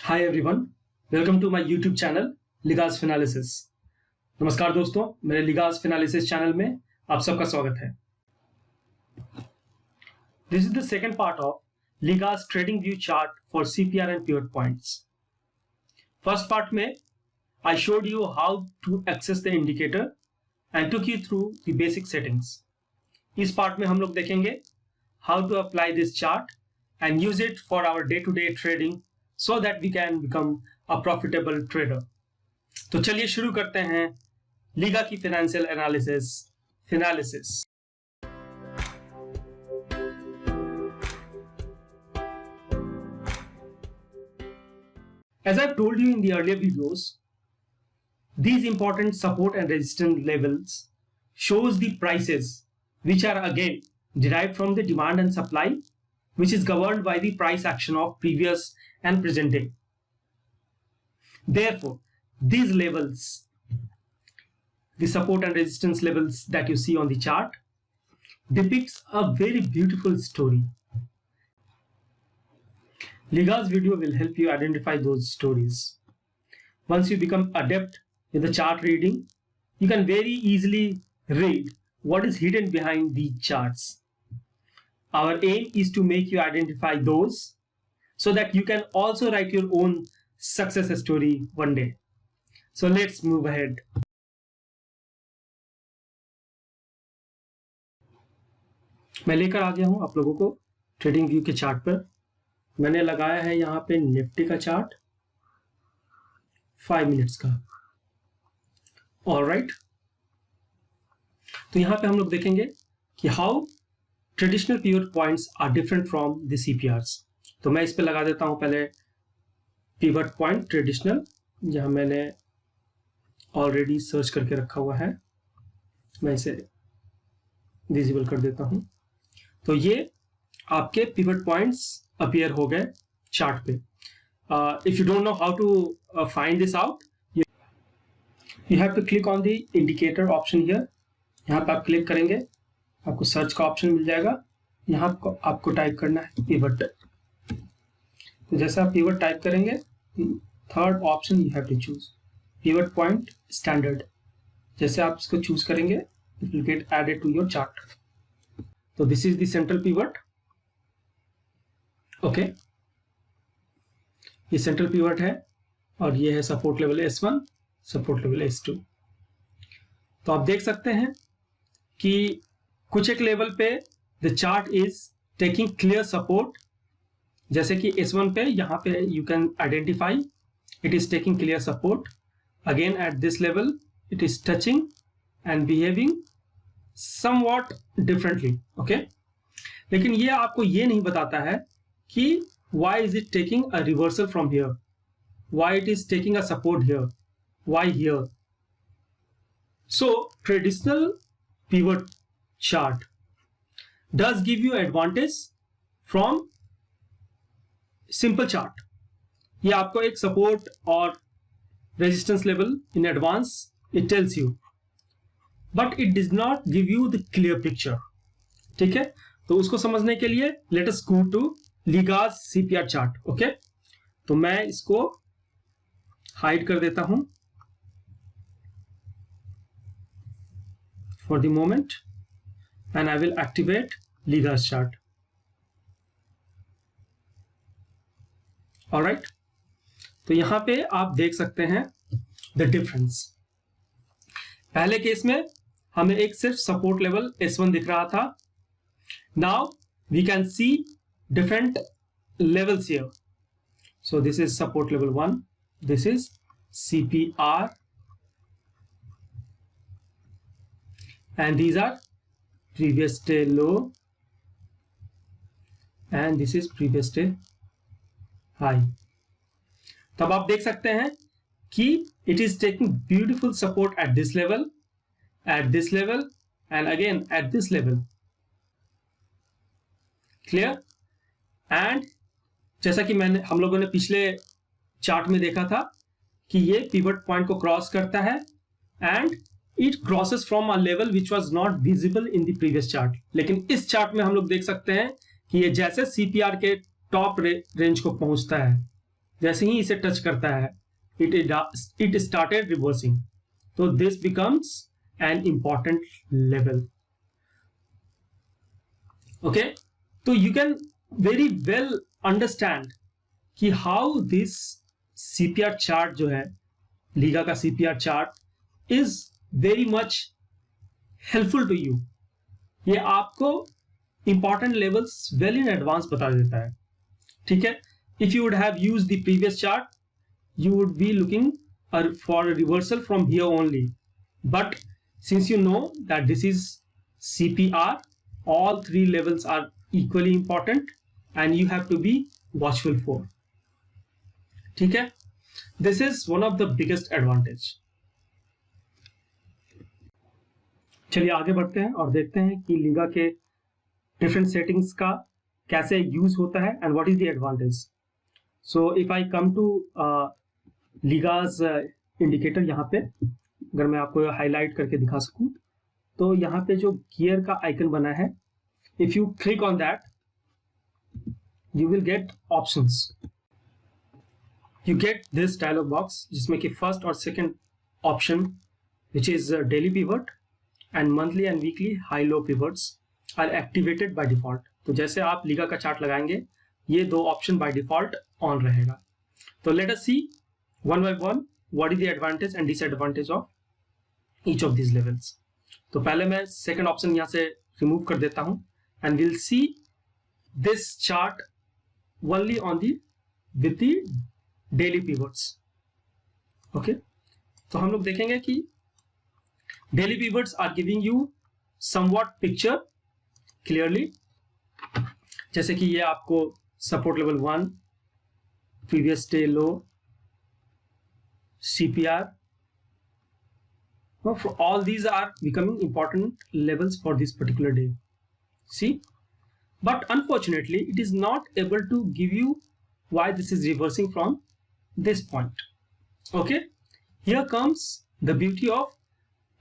Hi everyone, welcome to my YouTube channel LeeGa's Finalysis। नमस्कार दोस्तों, मेरे LeeGa's Finalysis चैनल में आप सबका स्वागत है। This is the second part of LeeGa's Tradingview chart for CPR and pivot points. First part में I showed you how to access the indicator and took you through the basic settings. इस part में हम लोग देखेंगे how to apply this chart and use it for our day-to-day trading so that we can become a profitable trader. तो चलिए शुरू करते हैं LeeGa की financial analysis Finalysis। As I've told you in the earlier videos, these important support and resistance levels shows the prices which are again derived from the demand and supply, which is governed by the price action of previous and present day. Therefore, these levels, the support and resistance levels that you see on the chart, depicts a very beautiful story. LeeGa's video will help you identify those stories. Once you become adept in the chart reading, you can very easily read what is hidden behind the charts. Our aim is to make you identify those so that you can also write your own success story one day. So let's move ahead. मैं लेकर आ गया हूं आप लोगों को trading view के chart पर। मैंने लगाया है यहां पे निफ्टी का चार्ट 5 मिनट्स का। ऑलराइट, तो यहां पे हम लोग देखेंगे कि how traditional pivot points are different from the CPRs. तो मैं इस पे लगा देता हूं पहले पिवट पॉइंट ट्रेडिशनल, जहां मैंने ऑलरेडी सर्च करके रखा हुआ है। मैं इसे विजिबल कर देता हूं। तो ये आपके पिवट पॉइंट्स अपीयर हो गए चार्ट पे। If you don't know how to find this out, you have to click on the indicator option here. यहाँ पे आप क्लिक करेंगे, आपको सर्च का ऑप्शन मिल जाएगा। यहाँ आपको टाइप करना है पिवट। तो जैसे आप पिवट टाइप करेंगे, third option you have to choose pivot point standard. जैसे आप इसको चूज करेंगे, it will get added to your chart. तो this is the central pivot. Okay, ये सेंट्रल पिवट है और ये है support level S1, support level S2। तो आप देख सकते हैं कि कुछ एक लेवल पे the chart is taking clear support, जैसे कि S1 पे यहाँ पे you can identify it is taking clear support. Again at this level it is touching and behaving somewhat differently. Okay, लेकिन ये आपको ये नहीं बताता है कि why is it taking a reversal from here, why it is taking a support here, why here. So traditional pivot chart does give you advantage from simple chart. ये आपको एक सपोर्ट और resistance level in advance it tells you, but it does not give you the clear picture. ठीक है, तो उसको समझने के लिए let us go to LeeGa's CPR chart. Okay, तो मैं इसको हाइड कर देता हूं for the moment and I will activate LeeGa's chart. Alright, तो यहां पे आप देख सकते हैं द डिफरेंस। पहले केस में हमें एक सिर्फ सपोर्ट लेवल S1 दिख रहा था। Now we can see different levels here. So this is support level 1, this is CPR, and these are previous day low, and this is previous day high. तब आप देख सकते हैं कि it is taking beautiful support at this level, and again at this level. Clear? And जैसा कि हम लोगों ने पिछले चार्ट में देखा था कि ये पिवट पॉइंट को क्रॉस करता है and it crosses from a level which was not visible in the previous chart. लेकिन इस चार्ट में हम लोग देख सकते हैं कि ये जैसे सीपीआर के टॉप रेंज को पहुंचता है, जैसे ही इसे टच करता है it started reversing. So this becomes an important level. Okay, so you can very well understand कि how this CPR chart जो है LeeGa का CPR chart is very much helpful to you. ये आपको important levels well in advance बता देता है. ठीक है, if you would have used the previous chart, you would be looking for a reversal from here only. But since you know that this is CPR, all three levels are equally important and you have to be watchful for. ठीक है, this is one of the biggest advantage. चलिए आगे बढ़ते हैं और देखते हैं कि LeeGa के different settings का कैसे यूज होता है and what is the advantage. So if I come to LeeGa's indicator, यहाँ पे अगर मैं आपको हाईलाइट करके दिखा सकूं तो यहाँ पे जो गियर का आइकन बना है, if you click on that you will get options. You get this dialog box जिसमें कि फर्स्ट और second option which is daily pivot and monthly and weekly high low pivots are activated by default. तो जैसे आप LeeGa का chart लगाएंगे ये दो ऑप्शन बाय डिफॉल्ट ऑन रहेगा. तो let us see one by one what is the advantage and disadvantage of each of this levels. तो पहले मैं सेकंड ऑप्शन यहां से रिमूव कर देता हूं and will see this chart only on the with the daily pivots. Okay, तो हम लोग देखेंगे कि daily pivots are giving you somewhat picture clearly. जैसे कि ये आपको support level 1, previous day low, CPR, all these are becoming important levels for this particular day. See, but unfortunately it is not able to give you why this is reversing from this point. Okay, here comes the beauty of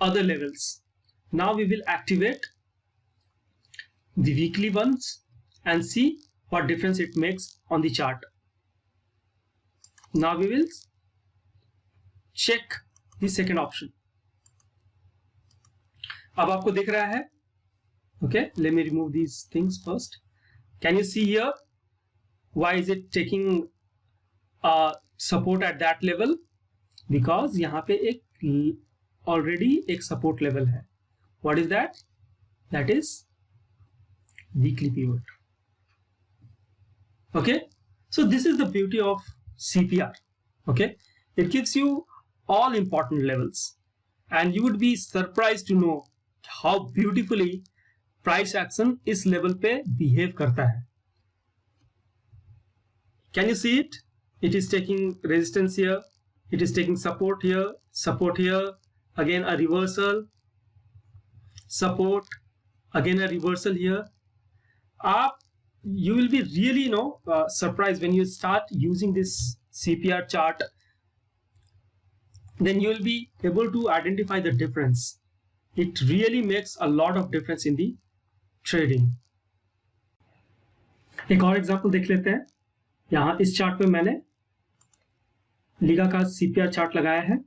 other levels. Now we will activate the weekly ones and see what difference it makes on the chart. Now we will check the second option. अब आपको दिख रहा है. Okay, let me remove these things first. Can you see here why is it taking support at that level? Because यहाँ पे एक already एक support level है. What is that? That is weekly pivot. Okay, so this is the beauty of CPR. Okay, it gives you all important levels and you would be surprised to know how beautifully price action इस level पे behave करता है. Can you see it? It is taking resistance here, it is taking support here, again a reversal, support, again a reversal here. You will be really surprised when you start using this CPR chart. Then you will be able to identify the difference. It really makes a lot of difference in the trading. एक और example देख लेते हैं. यहाँ इस chart पे मैंने LeeGa का CPR चार्ट लगाया है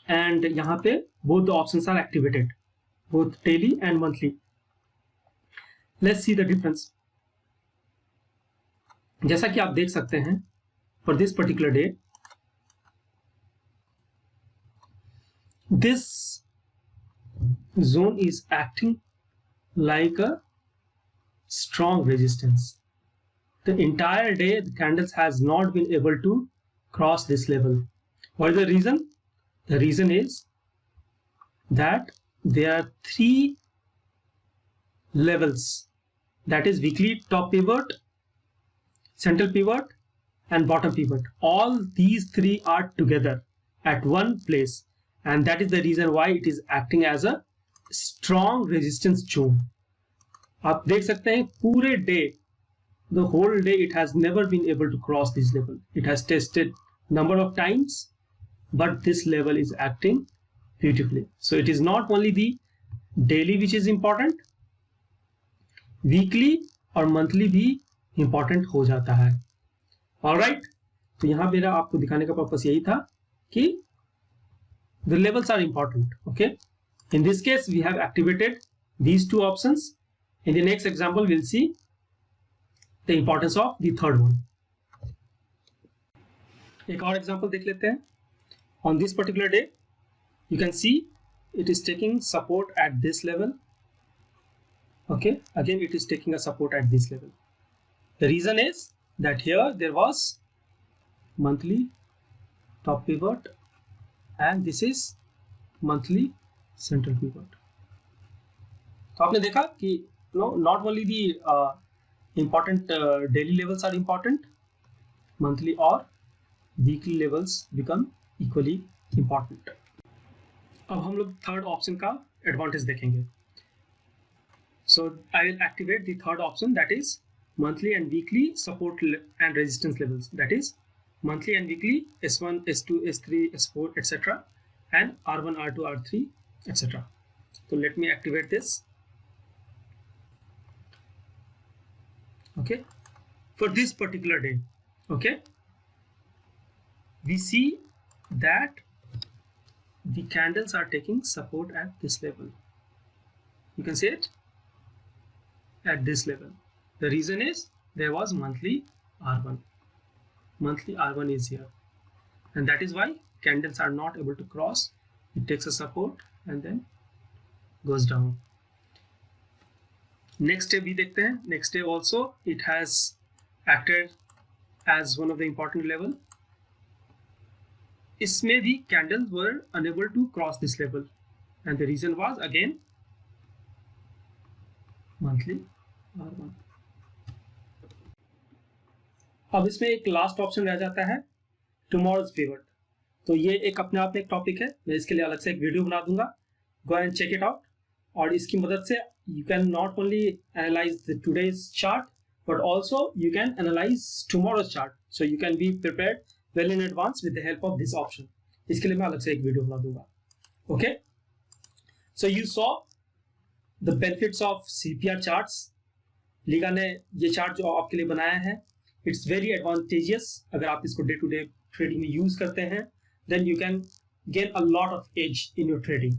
एंड यहाँ पे both the options are activated, both daily and monthly. Let's see the difference. जैसा कि आप देख सकते हैं for this particular day, this zone is acting like a strong resistance. The entire day the candles has not been able to cross this level. What is the reason? The reason is that there are three levels, that is weekly top pivot, central pivot and bottom pivot. All these three are together at one place and that is the reason why it is acting as a strong resistance zone. आप देख सकते हैं पूरे day, the whole day it has never been able to cross this level. It has tested number of times but this level is acting beautifully. So it is not only the daily which is important, weekly और monthly भी important हो जाता है. Alright, तो यहाँ मेरा आपको दिखाने का पर्पस यही था कि the levels are important. Okay, in this case we have activated these two options. In the next example we'll see the importance of the third one. एक और example देख लेते हैं. On this particular day you can see it is taking support at this level. Okay, again it is taking a support at this level. The reason is that here there was monthly top pivot and this is monthly central pivot. तो आपने देखा कि not only the important daily levels are important, monthly or weekly levels become equally important. अब हम लोग third option का advantage देखेंगे. So I will activate the third option, that is monthly and weekly support and resistance levels, that is monthly and weekly S1, S2, S3, S4, etc. and R1, R2, R3, etc. So let me activate this. Okay, for this particular day, okay, we see that the candles are taking support at this level. You can see it at this level. The reason is there was monthly R1. Monthly R1 is here, and that is why candles are not able to cross. It takes a support and then goes down. Next day भी देखते हैं. Next day also it has acted as one of the important level. इसमें भी candles were unable to cross this level, and the reason was again monthly R1. अब इसमें एक last option रह जाता है टुमारोज पिवट. तो ये एक अपने आप में एक टॉपिक है, मैं इसके लिए अलग से एक वीडियो बना दूंगा. Go and check it out. और इसकी मदद से you can not only analyse the today's chart but also you can analyse tomorrow's chart. So you can be prepared well in advance with the help of this option. इसके लिए मैं अलग से एक वीडियो बना दूंगा. Okay, so you saw the benefits of CPR charts. LeeGa ने ये चार्ट जो आपके लिए बनाया है, इट्स वेरी एडवांटेजियस. अगर आप इसको डे टू डे ट्रेडिंग में यूज करते हैं then you can gain a lot of edge in your trading.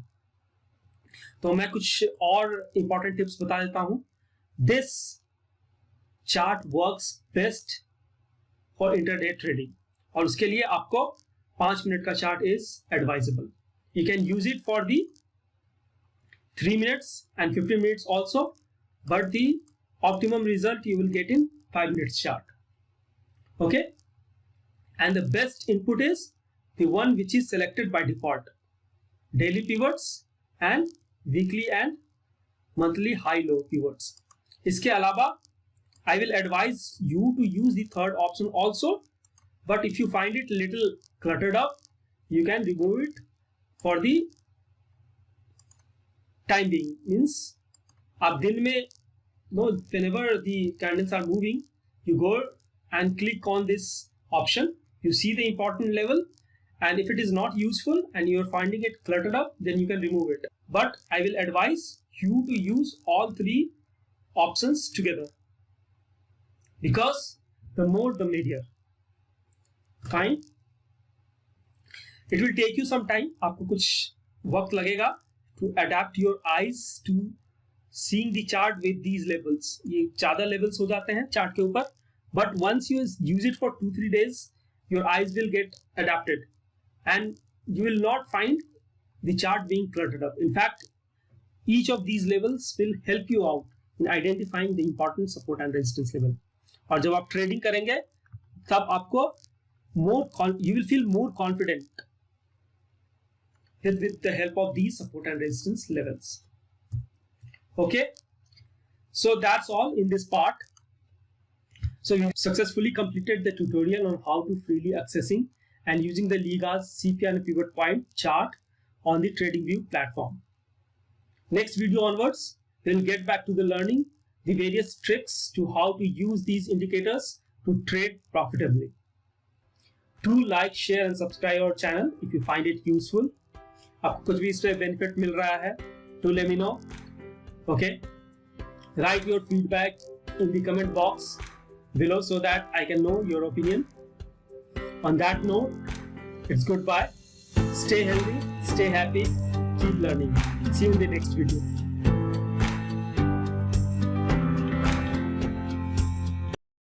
तो मैं कुछ और इंपॉर्टेंट टिप्स बता देता हूं. This chart works best for intraday trading, और उसके लिए आपको 5 मिनट का chart is advisable. You can use it for the 3 minutes and 15 minutes also, but the optimum result you will get in 5 minutes chart. Okay, and the best input is the one which is selected by default, daily pivots and weekly and monthly high low pivots. इसके अलावा I will advise you to use the third option also, but if you find it little cluttered up you can remove it for the time being. Means आप दिन में whenever the candles are moving you go and click on this option, you see the important level, and if it is not useful and you are finding it cluttered up then you can remove it. But I will advise you to use all 3 options together, because the more the merrier. Fine, it will take you some time. आपको कुछ वक्त लगेगा to adapt your eyes to seeing the chart with these levels. ये ज़्यादा levels हो जाते हैं chart के ऊपर, but once you use it for 2-3 days your eyes will get adapted and you will not find the chart being cluttered up. In fact, each of these levels will help you out in identifying the important support and resistance level. और जब आप trading करेंगे तब आपको you will feel more confident with the help of these support and resistance levels. Okay, so that's all in this part. So we have successfully completed the tutorial on how to freely accessing and using the LeeGa's CPR and pivot point chart on the Tradingview platform. Next video onwards, we will get back to the learning the various tricks to how to use these indicators to trade profitably. Do like, share and subscribe our channel if you find it useful. आपको कुछ भी इससे benefit मिल रहा है, do let me know. Okay, write your feedback in the comment box below so that I can know your opinion. On that note, it's goodbye. Stay healthy, stay happy, keep learning. See you in the next video.